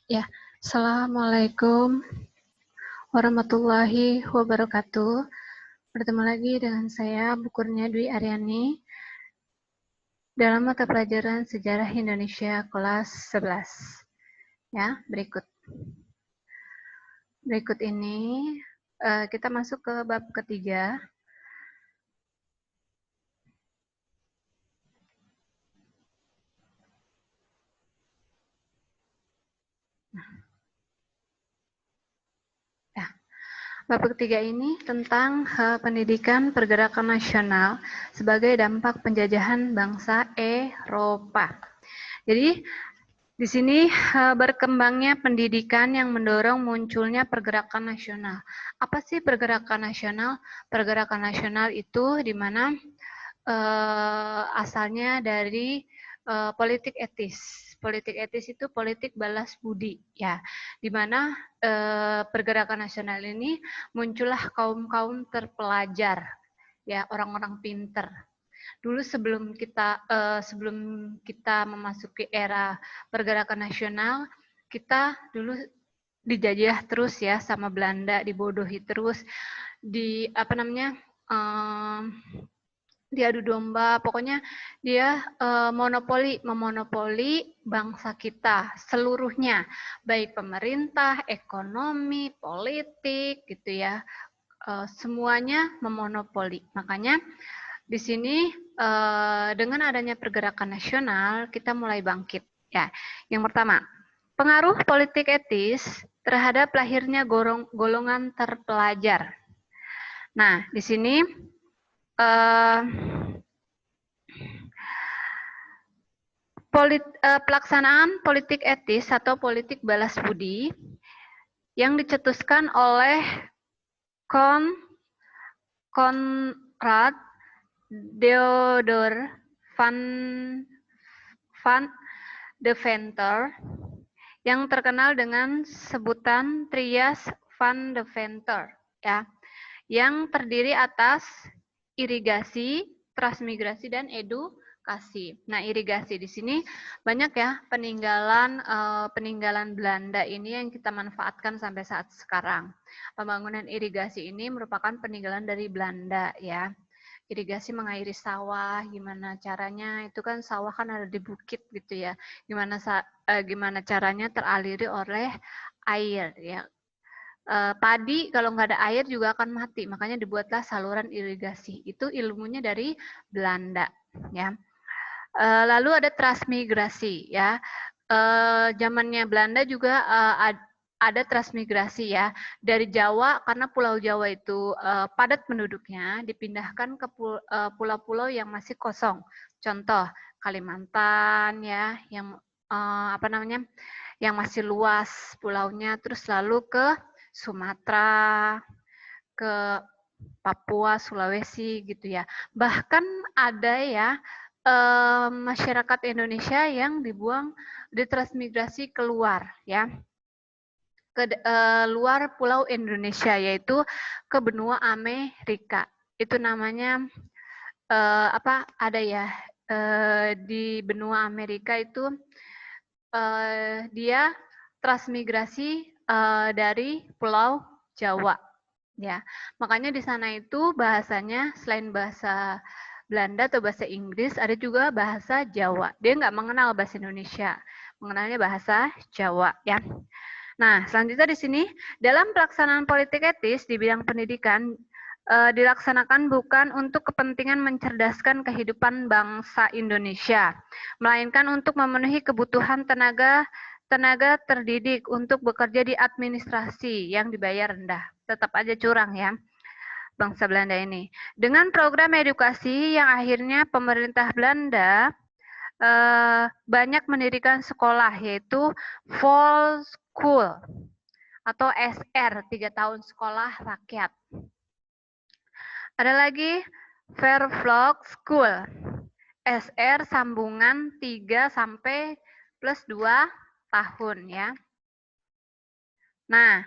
Ya, Assalamualaikum warahmatullahi wabarakatuh. Bertemu lagi dengan saya, Bu Kurnia Dwi Aryani, dalam mata pelajaran Sejarah Indonesia kelas 11. Ya, berikut ini kita masuk ke bab ketiga. Bab ketiga ini tentang pendidikan pergerakan nasional sebagai dampak penjajahan bangsa Eropa. Jadi di sini berkembangnya pendidikan yang mendorong munculnya pergerakan nasional. Apa sih pergerakan nasional? Pergerakan nasional itu di mana asalnya dari politik etis. Politik etis itu politik balas budi, ya, di mana pergerakan nasional ini muncullah kaum-kaum terpelajar, ya, orang-orang pinter. Dulu sebelum kita memasuki era pergerakan nasional, kita dulu dijajah terus ya sama Belanda, dibodohi terus, di apa namanya? Diadu domba, pokoknya dia memonopoli bangsa kita seluruhnya, baik pemerintah, ekonomi, politik, gitu ya, semuanya memonopoli. Makanya di sini dengan adanya pergerakan nasional kita mulai bangkit. Ya, yang pertama, pengaruh politik etis terhadap lahirnya golongan terpelajar. Nah, di sini pelaksanaan politik etis atau politik balas budi yang dicetuskan oleh Konrad Theodor van Deventer yang terkenal dengan sebutan Trias van Deventer, ya, yang terdiri atas irigasi, transmigrasi, dan edukasi. Nah, irigasi di sini banyak ya peninggalan Belanda ini yang kita manfaatkan sampai saat sekarang. Pembangunan irigasi ini merupakan peninggalan dari Belanda, ya. Irigasi mengairi sawah, gimana caranya? Itu kan sawah kan ada di bukit gitu ya. Gimana caranya teraliri oleh air, ya. Padi kalau nggak ada air juga akan mati, makanya dibuatlah saluran irigasi. Itu ilmunya dari Belanda, ya. Lalu ada transmigrasi, ya. Zamannya Belanda juga ada transmigrasi, ya, dari Jawa, karena Pulau Jawa itu padat penduduknya, dipindahkan ke pulau-pulau yang masih kosong. Contoh Kalimantan, ya, yang yang masih luas pulaunya, terus lalu ke Sumatera, ke Papua, Sulawesi, gitu ya. Bahkan ada ya masyarakat Indonesia yang ditransmigrasi keluar, ya, ke luar pulau Indonesia, yaitu ke benua Amerika. Itu namanya ada ya di benua Amerika itu dia transmigrasi dari Pulau Jawa, ya. Makanya di sana itu bahasanya selain bahasa Belanda atau bahasa Inggris, ada juga bahasa Jawa. Dia nggak mengenal bahasa Indonesia, mengenalnya bahasa Jawa, ya. Nah, selanjutnya di sini, dalam pelaksanaan politik etis di bidang pendidikan, dilaksanakan bukan untuk kepentingan mencerdaskan kehidupan bangsa Indonesia, melainkan untuk memenuhi kebutuhan tenaga terdidik untuk bekerja di administrasi yang dibayar rendah. Tetap aja curang ya, bangsa Belanda ini. Dengan program edukasi yang akhirnya pemerintah Belanda banyak mendirikan sekolah, yaitu Volkschool atau SR, 3 tahun sekolah rakyat. Ada lagi Vervlog School, SR sambungan 3 sampai plus 2 tahun, ya. Nah,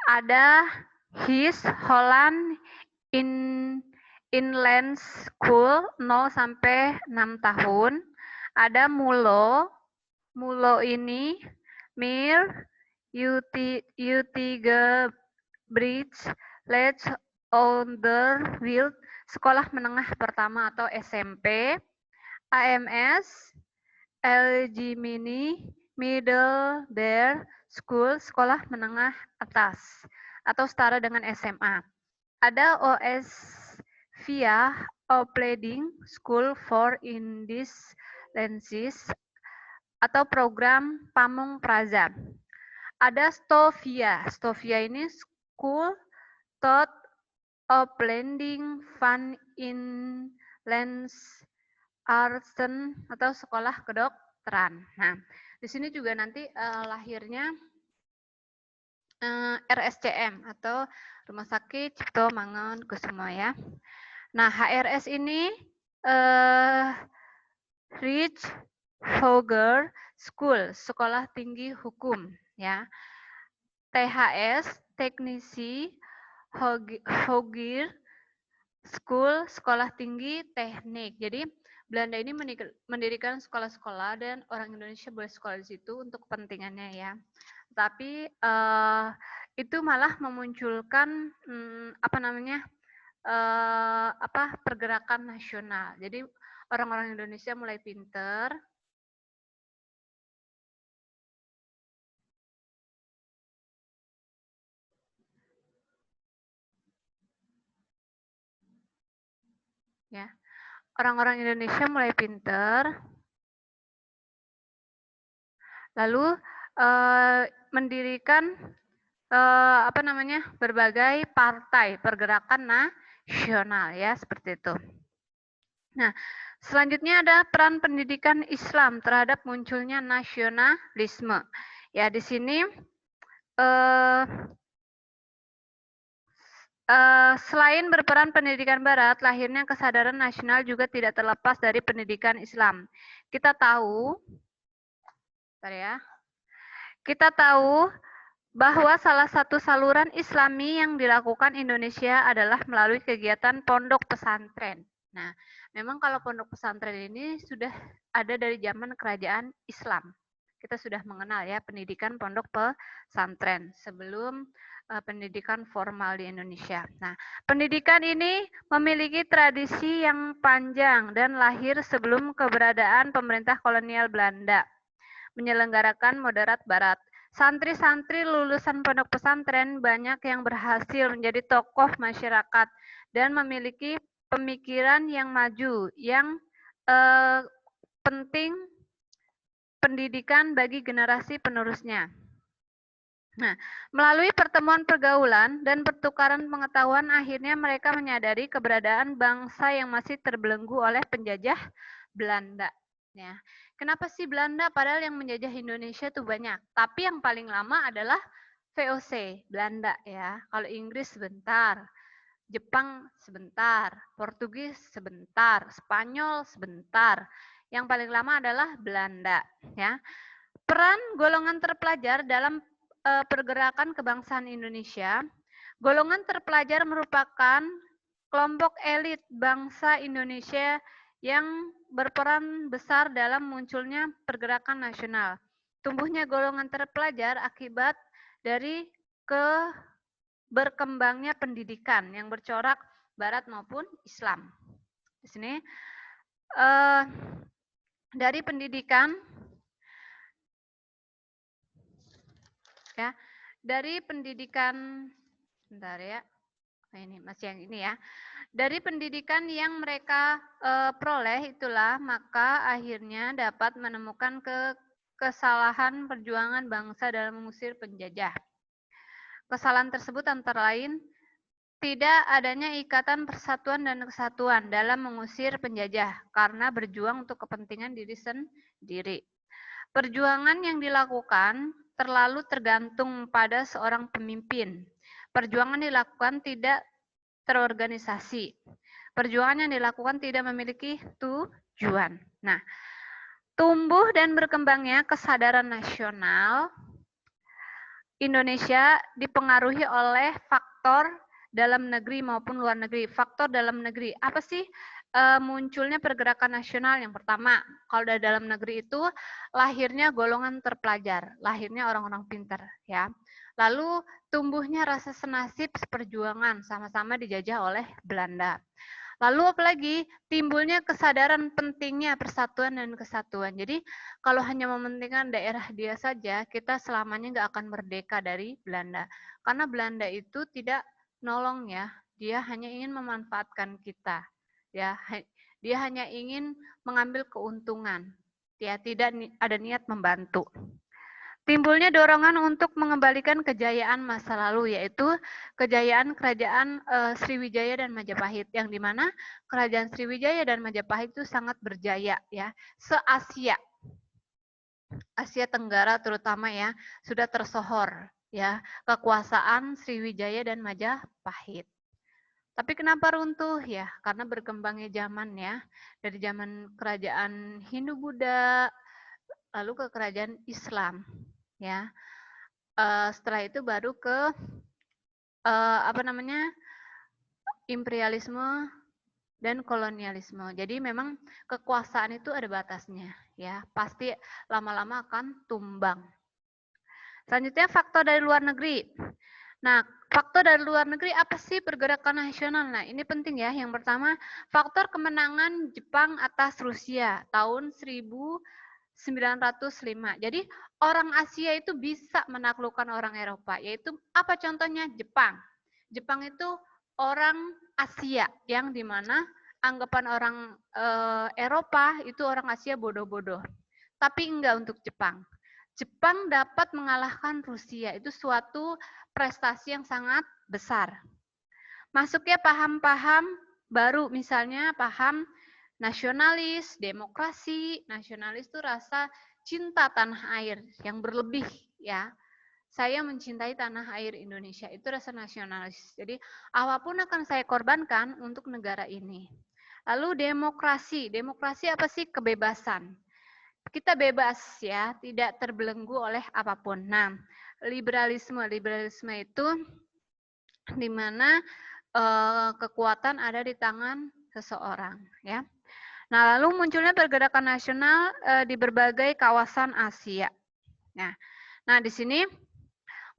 ada His Holland Inland School 0 sampai 6 tahun. Ada Mulo ini Mir, Utiga Bridge, Let's Onderwild, sekolah menengah pertama atau SMP, AMS, LG Mini, Middle Bear School, sekolah menengah atas atau setara dengan SMA. Ada OS via Opleiding School for Indies Lenses atau program Pamung Praja. Ada Stovia. Stovia ini School Tot Opleiding van Inlandse Artsen atau sekolah kedokteran. Nah, di sini juga nanti lahirnya RSCM atau Rumah Sakit Cipto Mangunkusumo ya. Nah, HRS ini Rich Hogger School, Sekolah Tinggi Hukum ya. THS Teknisi Hogger School, Sekolah Tinggi Teknik. Jadi Belanda ini mendirikan sekolah-sekolah dan orang Indonesia boleh sekolah di situ untuk kepentingannya ya. Tapi itu malah memunculkan pergerakan nasional. Jadi orang-orang Indonesia mulai pinter. Ya, orang-orang Indonesia mulai pinter. Lalu mendirikan berbagai partai pergerakan nasional ya seperti itu. Nah, selanjutnya ada peran pendidikan Islam terhadap munculnya nasionalisme. Ya di sini selain berperan pendidikan Barat, lahirnya kesadaran nasional juga tidak terlepas dari pendidikan Islam. Kita tahu, bahwa salah satu saluran Islami yang dilakukan Indonesia adalah melalui kegiatan pondok pesantren. Nah, memang kalau pondok pesantren ini sudah ada dari zaman kerajaan Islam. Kita sudah mengenal ya pendidikan pondok pesantren sebelum pendidikan formal di Indonesia. Nah, pendidikan ini memiliki tradisi yang panjang dan lahir sebelum keberadaan pemerintah kolonial Belanda menyelenggarakan moderat barat. Santri-santri lulusan pondok pesantren banyak yang berhasil menjadi tokoh masyarakat dan memiliki pemikiran yang maju, yang penting pendidikan bagi generasi penerusnya. Nah, melalui pertemuan pergaulan dan pertukaran pengetahuan, akhirnya mereka menyadari keberadaan bangsa yang masih terbelenggu oleh penjajah Belanda. Ya. Kenapa sih Belanda? Padahal yang menjajah Indonesia itu banyak. Tapi yang paling lama adalah VOC, Belanda ya. Kalau Inggris sebentar, Jepang sebentar, Portugis sebentar, Spanyol sebentar. Yang paling lama adalah Belanda ya. Peran golongan terpelajar dalam pergerakan kebangsaan Indonesia. Golongan terpelajar merupakan kelompok elit bangsa Indonesia yang berperan besar dalam munculnya pergerakan nasional. Tumbuhnya golongan terpelajar akibat dari berkembangnya pendidikan yang bercorak Barat maupun Islam. Di sini dari pendidikan ya, dari pendidikan sebentar ya. Ini masih yang ini ya. Dari pendidikan yang mereka peroleh itulah maka akhirnya dapat menemukan kesalahan perjuangan bangsa dalam mengusir penjajah. Kesalahan tersebut antara lain tidak adanya ikatan persatuan dan kesatuan dalam mengusir penjajah karena berjuang untuk kepentingan diri sendiri. Perjuangan yang dilakukan terlalu tergantung pada seorang pemimpin. Perjuangan dilakukan tidak terorganisasi. Perjuangan yang dilakukan tidak memiliki tujuan. Nah, tumbuh dan berkembangnya kesadaran nasional Indonesia dipengaruhi oleh faktor dalam negeri maupun luar negeri. Faktor dalam negeri, apa sih munculnya pergerakan nasional yang pertama. Kalau dari dalam negeri itu lahirnya golongan terpelajar, lahirnya orang-orang pintar, ya. Lalu tumbuhnya rasa senasib seperjuangan sama-sama dijajah oleh Belanda. Lalu apalagi timbulnya kesadaran pentingnya persatuan dan kesatuan. Jadi kalau hanya mementingkan daerah dia saja, kita selamanya nggak akan merdeka dari Belanda. Karena Belanda itu tidak nolong ya, dia hanya ingin memanfaatkan kita. Ya, dia hanya ingin mengambil keuntungan. Ya, tidak ada niat membantu. Timbulnya dorongan untuk mengembalikan kejayaan masa lalu, yaitu kejayaan kerajaan Sriwijaya dan Majapahit, yang dimana kerajaan Sriwijaya dan Majapahit itu sangat berjaya ya, se-Asia, Asia Tenggara terutama ya, sudah tersohor ya kekuasaan Sriwijaya dan Majapahit. Tapi kenapa runtuh ya? Karena berkembangnya zaman ya, dari zaman kerajaan Hindu-Buddha lalu ke kerajaan Islam ya. Setelah itu baru ke imperialisme dan kolonialisme. Jadi memang kekuasaan itu ada batasnya, ya. Pasti lama-lama akan tumbang. Selanjutnya faktor dari luar negeri. Nah, faktor dari luar negeri apa sih pergerakan nasional? Nah, ini penting ya. Yang pertama, faktor kemenangan Jepang atas Rusia tahun 1905. Jadi orang Asia itu bisa menaklukkan orang Eropa, yaitu apa contohnya? Jepang. Jepang itu orang Asia yang dimana anggapan orang Eropa itu orang Asia bodoh-bodoh. Tapi enggak untuk Jepang. Jepang dapat mengalahkan Rusia, itu suatu prestasi yang sangat besar. Masuknya paham-paham baru, misalnya paham nasionalis, demokrasi. Nasionalis itu rasa cinta tanah air yang berlebih ya. Saya mencintai tanah air Indonesia, itu rasa nasionalis. Jadi apapun akan saya korbankan untuk negara ini. Lalu demokrasi. Demokrasi apa sih? Kebebasan. Kita bebas ya, tidak terbelenggu oleh apapun. Nah, liberalisme itu di mana kekuatan ada di tangan seseorang ya. Nah, lalu munculnya pergerakan nasional di berbagai kawasan Asia. Nah, di sini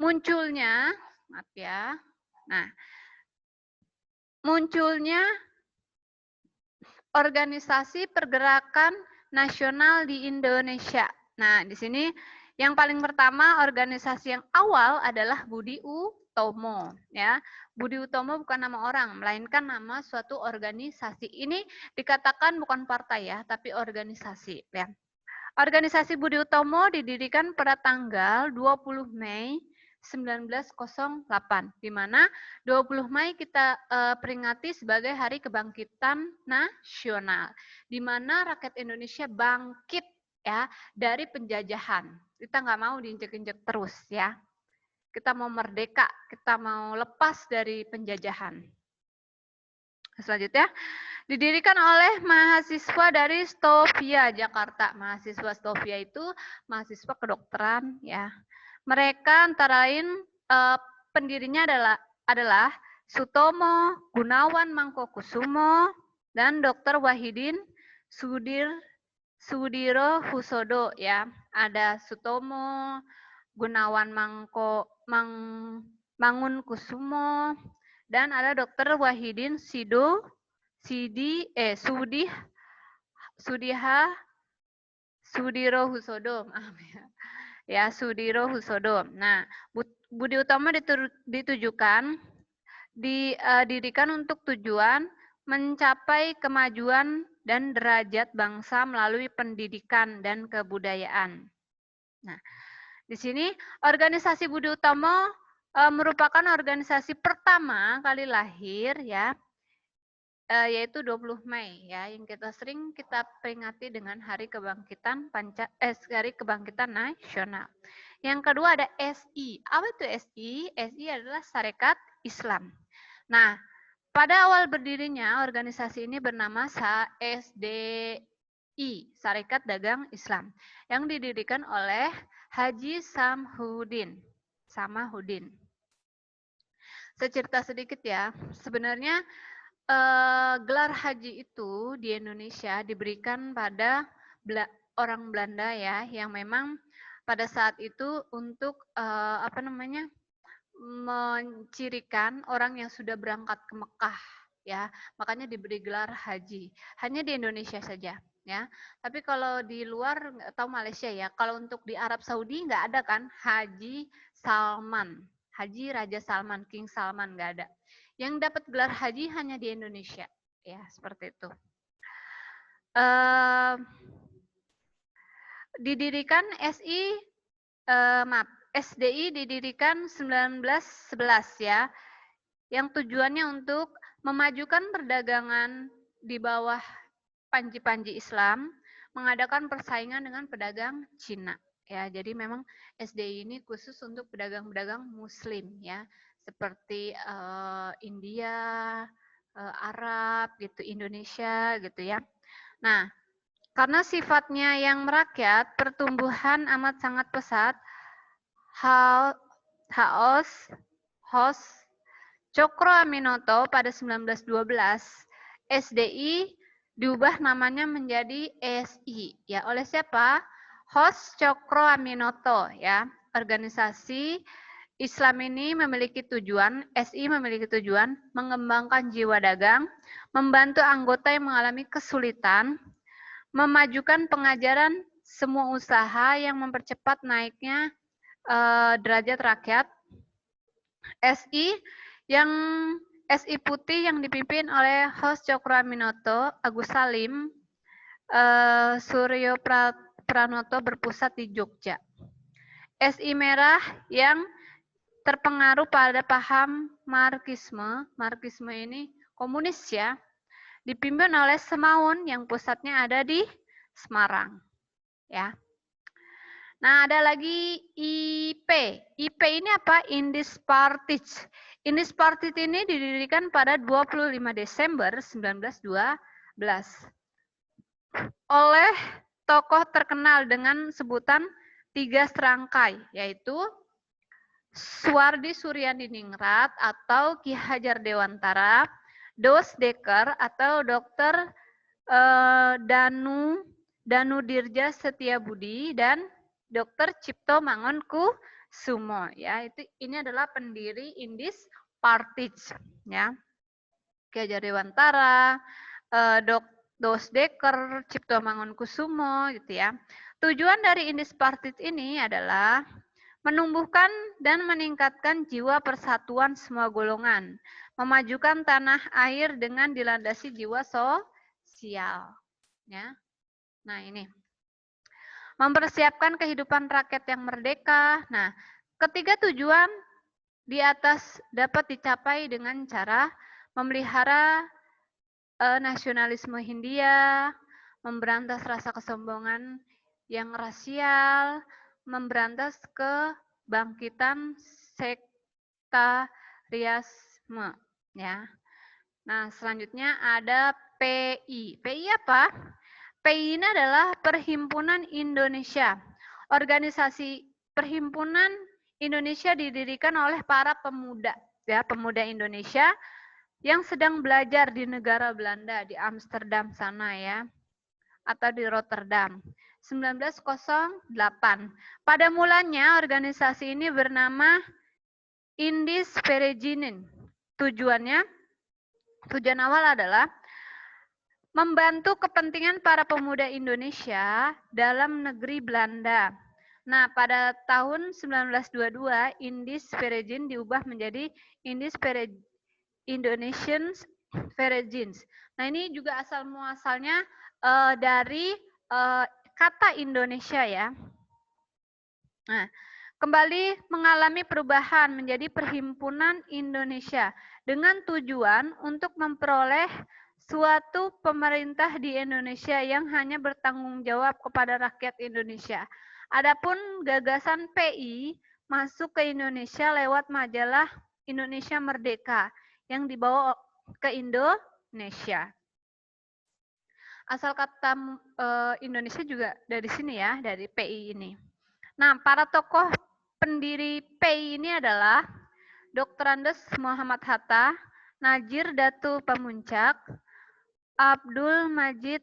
munculnya, maaf ya. Nah, munculnya organisasi pergerakan nasional di Indonesia. Nah, di sini yang paling pertama organisasi yang awal adalah Budi Utomo ya. Budi Utomo bukan nama orang, melainkan nama suatu organisasi. Ini dikatakan bukan partai ya, tapi organisasi ya. Organisasi Budi Utomo didirikan pada tanggal 20 Mei 1908, di mana 20 Mei kita peringati sebagai Hari Kebangkitan Nasional, di mana rakyat Indonesia bangkit ya dari penjajahan. Kita nggak mau diinjek-injek terus ya. Kita mau merdeka, kita mau lepas dari penjajahan. Selanjutnya, didirikan oleh mahasiswa dari Stovia, Jakarta. Mahasiswa Stovia itu mahasiswa kedokteran ya. Mereka antara lain pendirinya adalah Sutomo Gunawan Mangkokusumo dan Dr. Wahidin Sudiro Husodo ya. Ada Sutomo Gunawan Mangunkusumo dan ada Dr. Wahidin Sudiro Husodo, maaf ya. Ya, Sudiro Husodo. Nah, Budi Utomo didirikan untuk tujuan mencapai kemajuan dan derajat bangsa melalui pendidikan dan kebudayaan. Nah, di sini organisasi Budi Utomo merupakan organisasi pertama kali lahir ya, yaitu 20 Mei ya, yang sering kita peringati dengan Hari Kebangkitan Hari Kebangkitan Nasional. Yang kedua ada SI. Apa itu SI? SI adalah Sarekat Islam. Nah, pada awal berdirinya organisasi ini bernama SDI, Sarekat Dagang Islam, yang didirikan oleh Haji Samahudin. Saya cerita sedikit ya. Sebenarnya Gelar haji itu di Indonesia diberikan pada orang Belanda ya, yang memang pada saat itu untuk mencirikan orang yang sudah berangkat ke Mekah ya, makanya diberi gelar haji. Hanya di Indonesia saja ya. Tapi kalau di luar atau Malaysia ya, kalau untuk di Arab Saudi nggak ada kan Haji Salman, Haji Raja Salman, King Salman nggak ada. Yang dapat gelar haji hanya di Indonesia ya, seperti itu. Didirikan SDI didirikan 1911 ya, yang tujuannya untuk memajukan perdagangan di bawah panji-panji Islam, mengadakan persaingan dengan pedagang Cina. Ya, jadi memang SDI ini khusus untuk pedagang-pedagang Muslim ya, seperti India, Arab, gitu, Indonesia, gitu ya. Nah, karena sifatnya yang merakyat, pertumbuhan amat sangat pesat. Hos Cokro Aminoto pada 1912, SDI diubah namanya menjadi ESI. Ya, oleh siapa? Hos Cokro Aminoto ya. Organisasi Islam ini memiliki tujuan, SI memiliki tujuan mengembangkan jiwa dagang, membantu anggota yang mengalami kesulitan, memajukan pengajaran semua usaha yang mempercepat naiknya derajat rakyat. SI Putih yang dipimpin oleh Hos Cokro Aminoto, Agus Salim, Suryo Pranoto berpusat di Jogja. SI Merah yang terpengaruh pada paham Marxisme, Marxisme ini komunis ya, dipimpin oleh Semaun yang pusatnya ada di Semarang. Ya. Nah, ada lagi IP. IP ini apa? Indis Partij. Indis Partij ini didirikan pada 25 Desember 1912 oleh tokoh terkenal dengan sebutan 3 serangkai, yaitu Suwardi Suryadiningrat atau Ki Hajar Dewantara, Dos Dekker atau Dr. Danu Dirja Setiabudi, dan Dr. Cipto Mangunkusumo ya, ini adalah pendiri Indis Partij ya. Ki Hajar Dewantara, Dos Dekker, Cipto Mangunkusumo gitu ya. Tujuan dari Indis Partij ini adalah menumbuhkan dan meningkatkan jiwa persatuan semua golongan, memajukan tanah air dengan dilandasi jiwa sosial ya. Nah, ini mempersiapkan kehidupan rakyat yang merdeka. Nah, ketiga tujuan di atas dapat dicapai dengan cara memelihara nasionalisme Hindia, memberantas rasa kesombongan yang rasial, memberantas kebangkitan sektarianisme ya. Nah, selanjutnya ada PI. PI apa? PI ini adalah Perhimpunan Indonesia. Organisasi Perhimpunan Indonesia didirikan oleh para pemuda, ya, pemuda Indonesia yang sedang belajar di negara Belanda, di Amsterdam sana ya, atau di Rotterdam. 1908. Pada mulanya organisasi ini bernama Indis Peregrinen. Tujuan awal adalah membantu kepentingan para pemuda Indonesia dalam negeri Belanda. Nah, pada tahun 1922, Indis Peregrinen diubah menjadi Indis Indonesian Peregrines. Nah, ini juga asal muasalnya dari kata Indonesia ya. Nah, kembali mengalami perubahan menjadi Perhimpunan Indonesia dengan tujuan untuk memperoleh suatu pemerintah di Indonesia yang hanya bertanggung jawab kepada rakyat Indonesia. Adapun gagasan PI masuk ke Indonesia lewat majalah Indonesia Merdeka yang dibawa ke Indonesia. Asal kata Indonesia juga dari sini ya, dari PI ini. Nah, para tokoh pendiri PI ini adalah Dr. Andes Muhammad Hatta, Najir Datu Pamuncak, Abdul Majid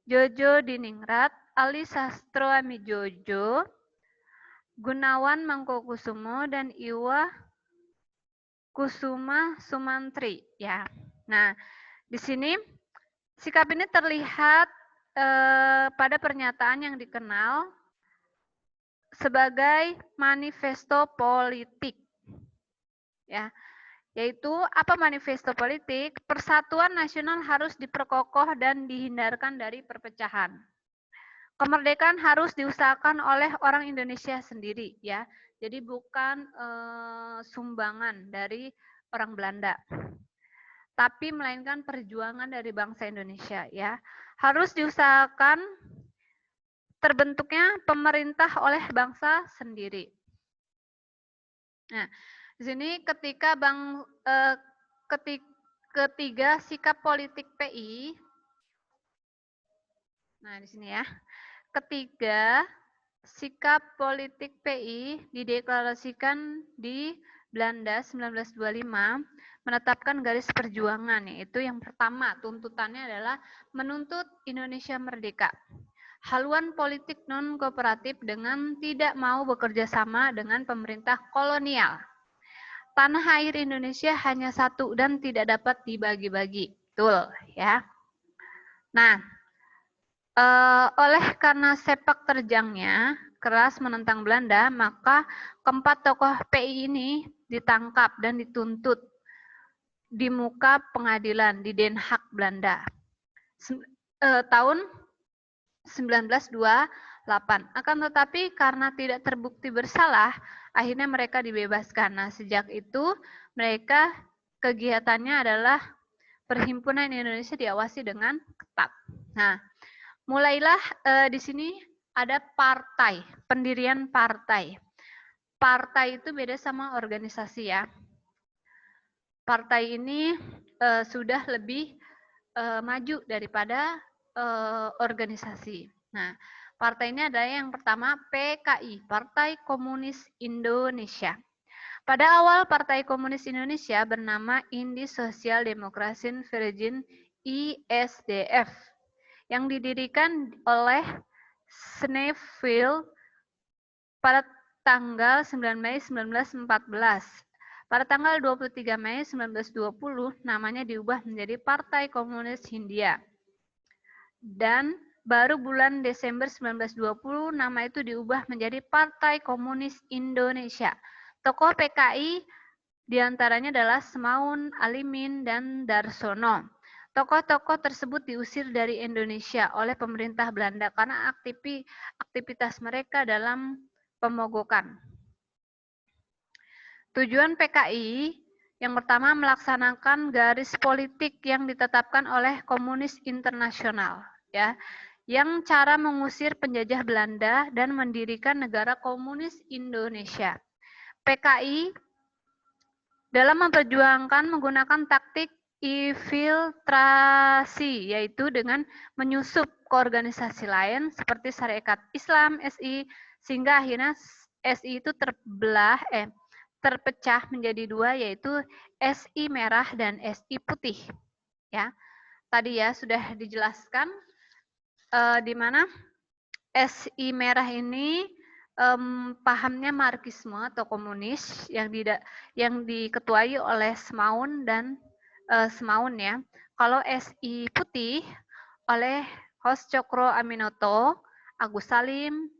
Jojo Diningrat, Ali Sastro Amijojo, Gunawan Mangkokusumo, dan Iwa Kusuma Sumantri. Ya. Nah, di sini sikap ini terlihat pada pernyataan yang dikenal sebagai manifesto politik. Ya, yaitu apa manifesto politik? Persatuan nasional harus diperkokoh dan dihindarkan dari perpecahan. Kemerdekaan harus diusahakan oleh orang Indonesia sendiri, ya. Jadi bukan sumbangan dari orang Belanda, tapi melainkan perjuangan dari bangsa Indonesia, ya. Harus diusahakan terbentuknya pemerintah oleh bangsa sendiri. Nah, di sini ketiga sikap politik PI. Nah, di sini ya. Ketiga sikap politik PI dideklarasikan di Belanda 1925 menetapkan garis perjuangan, yaitu yang pertama tuntutannya adalah menuntut Indonesia merdeka. Haluan politik non-kooperatif dengan tidak mau bekerja sama dengan pemerintah kolonial. Tanah air Indonesia hanya satu dan tidak dapat dibagi-bagi. Betul, ya. Nah, oleh karena sepak terjangnya keras menentang Belanda, maka keempat tokoh PI ini ditangkap dan dituntut di muka pengadilan di Den Haag, Belanda. Tahun 1928. Akan tetapi karena tidak terbukti bersalah, akhirnya mereka dibebaskan. Nah, sejak itu mereka kegiatannya adalah Perhimpunan Indonesia diawasi dengan ketat. Nah, mulailah di sini ada partai, pendirian partai. Partai itu beda sama organisasi, ya. Partai ini sudah lebih maju daripada organisasi. Nah, partai ini adalah yang pertama PKI, Partai Komunis Indonesia. Pada awal Partai Komunis Indonesia bernama Indi Sosial Demokrasi Virgin ISDF yang didirikan oleh Sneville pada tanggal 9 Mei 1914. Pada tanggal 23 Mei 1920 namanya diubah menjadi Partai Komunis Hindia. Dan baru bulan Desember 1920 nama itu diubah menjadi Partai Komunis Indonesia. Tokoh PKI diantaranya adalah Semaun, Alimin, dan Darsono. Tokoh-tokoh tersebut diusir dari Indonesia oleh pemerintah Belanda karena aktivitas mereka dalam pemogokan. Tujuan PKI yang pertama melaksanakan garis politik yang ditetapkan oleh Komunis Internasional, ya, yang cara mengusir penjajah Belanda dan mendirikan negara komunis Indonesia. PKI dalam memperjuangkan menggunakan taktik infiltrasi, yaitu dengan menyusup ke organisasi lain seperti Syarikat Islam (SI), sehingga akhirnya SI itu terpecah menjadi dua, yaitu SI merah dan SI putih. Ya, tadi ya sudah dijelaskan di mana SI merah ini pahamnya Marxisme atau komunis yang diketuai oleh Semaun dan Semaun, ya. Kalau SI putih oleh Hos Cokro Aminoto, Agus Salim,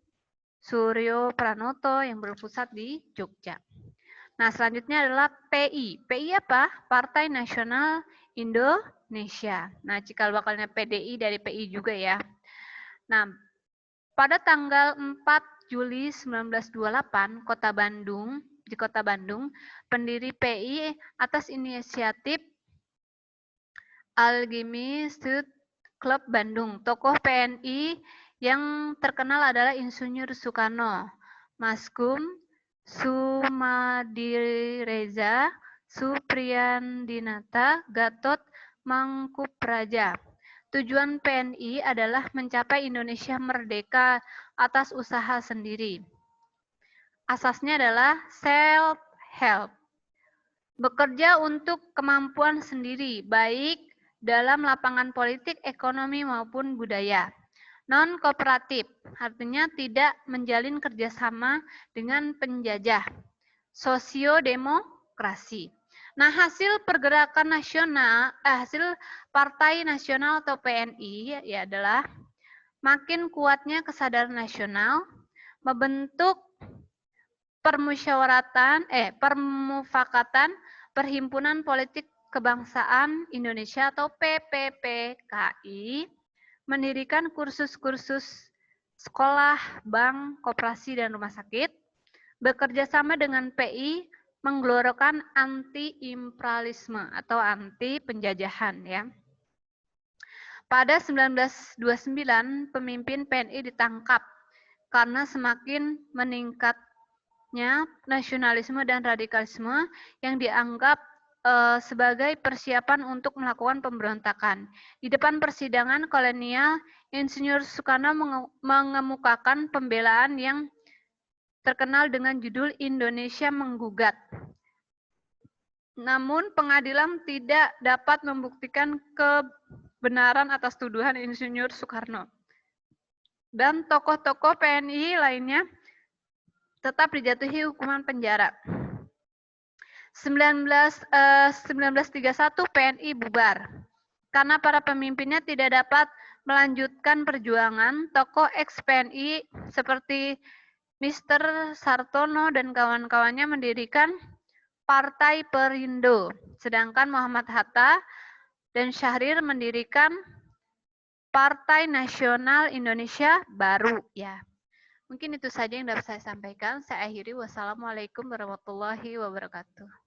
Suryo Pranoto yang berpusat di Jogja. Nah, selanjutnya adalah PI. PI apa? Partai Nasional Indonesia. Nah, cikal bakalnya PDI dari PI juga, ya. Nah, pada tanggal 4 Juli 1928, di Kota Bandung, pendiri PI atas inisiatif Algemy Stud Club Bandung. Tokoh PNI yang terkenal adalah Insinyur Soekarno, Maskum, Sumadireza, Supriyandinata, Gatot Mangkupraja. Tujuan PNI adalah mencapai Indonesia merdeka atas usaha sendiri. Asasnya adalah self-help. bekerja untuk kemampuan sendiri, baik dalam lapangan politik, ekonomi, maupun budaya. Non-kooperatif, artinya tidak menjalin kerjasama dengan penjajah. Sosiodemokrasi. Nah, hasil pergerakan nasional, hasil Partai Nasional atau PNI ya adalah makin kuatnya kesadaran nasional, membentuk permufakatan Perhimpunan Politik Kebangsaan Indonesia atau PPPKI, mendirikan kursus-kursus sekolah, bank, koperasi, dan rumah sakit, bekerja sama dengan PI, menggelorkan anti-imperialisme atau anti penjajahan ya. Pada 1929, pemimpin PNI ditangkap karena semakin meningkatnya nasionalisme dan radikalisme yang dianggap sebagai persiapan untuk melakukan pemberontakan. Di depan persidangan kolonial, Insinyur Soekarno mengemukakan pembelaan yang terkenal dengan judul Indonesia Menggugat. Namun pengadilan tidak dapat membuktikan kebenaran atas tuduhan Insinyur Soekarno. Dan tokoh-tokoh PNI lainnya tetap dijatuhi hukuman penjara. 1931 PNI bubar. Karena para pemimpinnya tidak dapat melanjutkan perjuangan, tokoh ex-PNI seperti Mr. Sartono dan kawan-kawannya mendirikan Partai Perindo, sedangkan Muhammad Hatta dan Syahrir mendirikan Partai Nasional Indonesia Baru ya. Mungkin itu saja yang dapat saya sampaikan. Saya akhiri. Wassalamualaikum warahmatullahi wabarakatuh.